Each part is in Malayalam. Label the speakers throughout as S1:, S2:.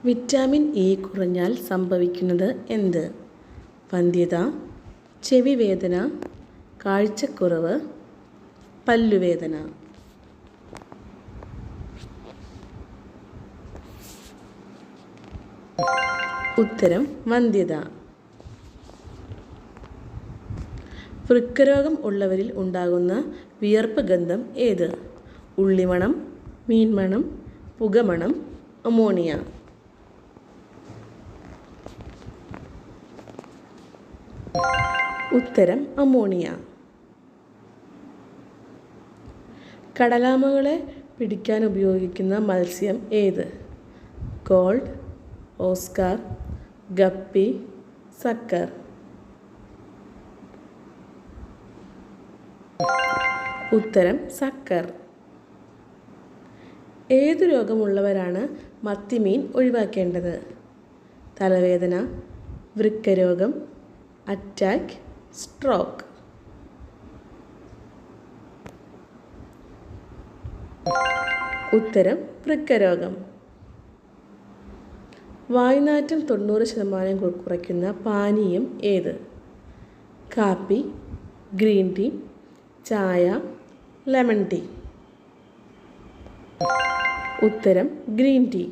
S1: വിറ്റാമിൻ ഇ കുറഞ്ഞാൽ സംഭവിക്കുന്നത് എന്ത്? വന്ധ്യത, ചെവിവേദന, കാഴ്ചക്കുറവ്, പല്ലുവേദന. ഉത്തരം വന്ധ്യത. വൃക്കരോഗം ഉള്ളവരിൽ ഉണ്ടാകുന്ന വിയർപ്പ് ഗന്ധം ഏത്? ഉള്ളിമണം, മീൻമണം, പുകമണം, അമോണിയ. ഉത്തരം അമോണിയ. കടലാമകളെ പിടിക്കാൻ ഉപയോഗിക്കുന്ന മത്സ്യം ഏത്? Cold, oscar, guppy, sucker. ഉത്തരം സക്കർ. ഏതു രോഗമുള്ളവരാണ് മത്തിമീൻ ഒഴിവാക്കേണ്ടത്? തലവേദന, വൃക്കരോഗം, അറ്റാക്ക്, സ്ട്രോക്ക്. ഉത്തരം വൃക്കരോഗം. വായുനാറ്റം 90% കുറയ്ക്കുന്ന പാനീയം ഏത്? കാപ്പി, ഗ്രീൻ ടീ, ചായ, ലെമൺ ടീ. ഉത്തരം ഗ്രീൻ ടീ.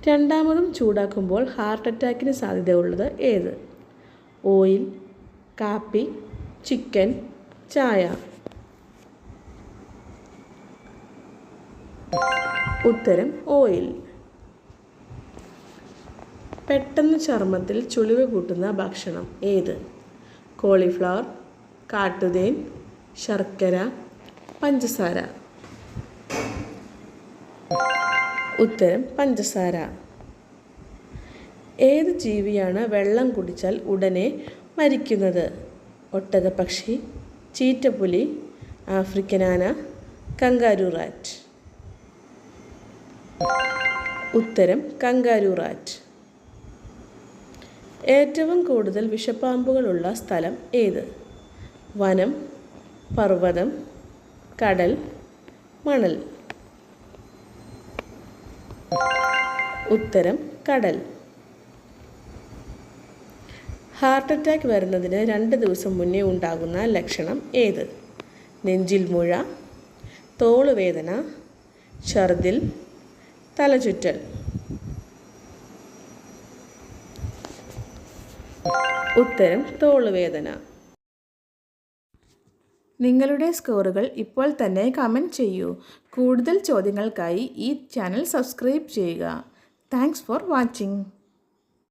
S1: രണ്ടാമതും ചൂടാക്കുമ്പോൾ ഹാർട്ട് അറ്റാക്കിന് സാധ്യതയുള്ളത് ഏത്? ഓയിൽ, കാപ്പി, ചിക്കൻ, ചായ. ഉത്തരം ഓയിൽ. പെട്ടെന്ന് ചർമ്മത്തിൽ ചുളിവ് കൂട്ടുന്ന ഭക്ഷണം ഏത്? കോളിഫ്ലവർ, കാട്ടുതേൻ, ശർക്കര, പഞ്ചസാര. ഉത്തരം പഞ്ചസാര. ഏത് ജീവിയാണ് വെള്ളം കുടിച്ചാൽ ഉടനെ മരിക്കുന്നത്? ഒട്ടകപ്പക്ഷി, ചീറ്റപ്പുലി, ആഫ്രിക്കൻ ആന, കങ്കാരു റാറ്റ്. ഉത്തരം കങ്കാരു റാറ്റ്. ഏറ്റവും കൂടുതൽ വിഷപ്പാമ്പുകളുള്ള സ്ഥലം ഏത്? വനം, പർവ്വതം, കടൽ, മണൽ. ഉത്തരം കടൽ. ഹാർട്ട് അറ്റാക്ക് വരുന്നതിന് 2 ദിവസം മുന്നേ ഉണ്ടാകുന്ന ലക്ഷണം ഏത്? നെഞ്ചിൽ മുഴ, തോളുവേദന, ഛർദിൽ, തലചുറ്റൽ. ഉത്തരം തോളുവേദന. നിങ്ങളുടെ സ്കോറുകൾ ഇപ്പോൾ തന്നെ കമൻറ്റ് ചെയ്യൂ. കൂടുതൽ ചോദ്യങ്ങൾക്കായി ഈ ചാനൽ സബ്സ്ക്രൈബ് ചെയ്യുക. Thanks for watching.